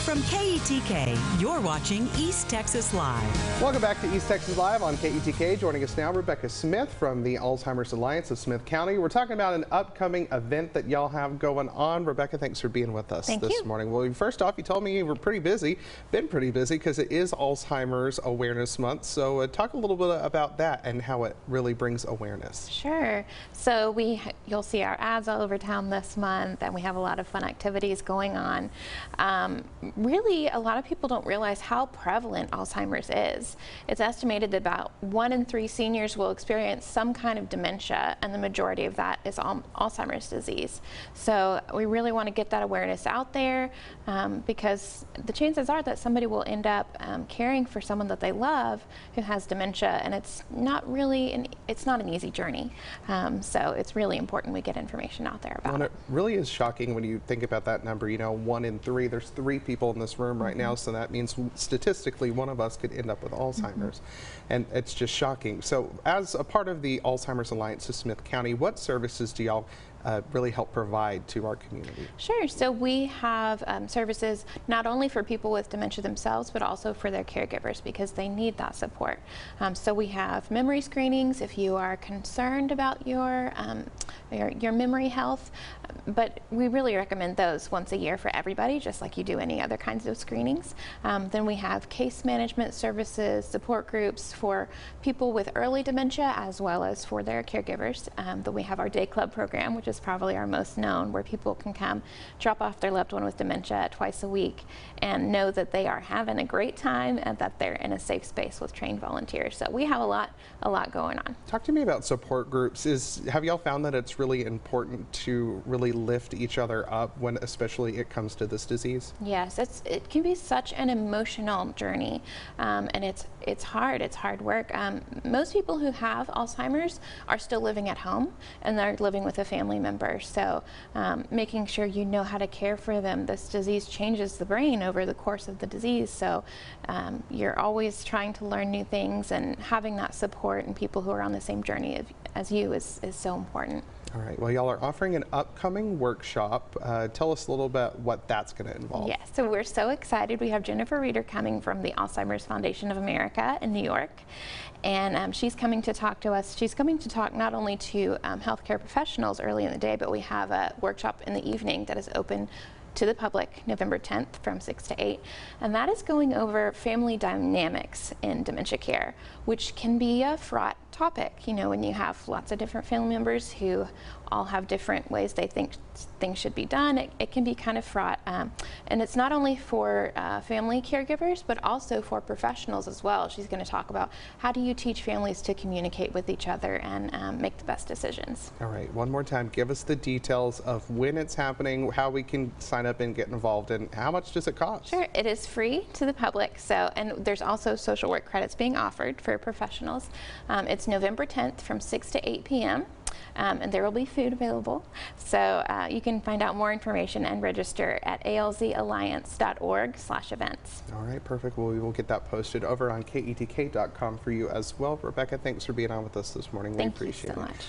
From KETK, you're watching East Texas Live. Welcome back to East Texas Live on KETK. Joining us now, Rebecca Smith from the Alzheimer's Alliance of Smith County. We're talking about an upcoming event that y'all have going on. Rebecca, thanks for being with us this morning. Well, first off, you told me you were been pretty busy because it is Alzheimer's Awareness Month. So talk a little bit about that and how it really brings awareness. Sure. So you'll see our ads all over town this month, and we have a lot of fun activities going on. Really, a lot of people don't realize how prevalent Alzheimer's is. It's estimated that about 1 in 3 seniors will experience some kind of dementia, and the majority of that is Alzheimer's disease. So we really want to get that awareness out there because the chances are that somebody will end up caring for someone that they love who has dementia, and it's not an easy journey. So it's really important we get information out there about it. It really is shocking when you think about that number. You know, 1 in 3. There's 3 people in this room right now, so that means statistically one of us could end up with Alzheimer's, and it's just shocking. So as a part of the Alzheimer's Alliance of Smith County, what services do y'all really help provide to our community? Sure. So we have services not only for people with dementia themselves, but also for their caregivers because they need that support. So we have memory screenings if you are concerned about your memory health, but we really recommend those once a year for everybody, just like you do any other kinds of screenings. Then we have case management services, support groups for people with early dementia as well as for their caregivers. Then we have our day club program, which is probably our most known, where people can come drop off their loved one with dementia twice a week and know that they are having a great time and that they're in a safe space with trained volunteers. So we have a lot going on. Talk to me about support groups. Have y'all found that it's really important to really lift each other up when especially it comes to this disease? Yes, it can be such an emotional journey, and it's hard work. Most people who have Alzheimer's are still living at home and they're living with a family member, so making sure you know how to care for them. This disease changes the brain over the course of the disease, so you're always trying to learn new things, and having that support and people who are on the same journey as you is so important. All right, well, y'all are offering an upcoming workshop. Tell us a little bit what that's going to involve. Yes, so we're so excited. We have Jennifer Reeder coming from the Alzheimer's Foundation of America in New York, and she's coming to talk to us. She's coming to talk not only to healthcare professionals early in the day, but we have a workshop in the evening that is open to the public November 10th from 6 to 8, and that is going over family dynamics in dementia care, which can be a fraught topic. You know, when you have lots of different family members who all have different ways they think things should be done, it can be kind of fraught. And it's not only for family caregivers, but also for professionals as well. She's going to talk about how do you teach families to communicate with each other and make the best decisions. All right, one more time, give us the details of when it's happening, how we can sign up and get involved, and how much does it cost? Sure, it is free to the public, and there's also social work credits being offered for professionals. It's November 10th from 6 to 8 p.m. And there will be food available. So you can find out more information and register at alzalliance.org/events. All right, perfect. Well, we will get that posted over on KETK.com for you as well. Rebecca, thanks for being on with us this morning. We appreciate it. Thank you so much.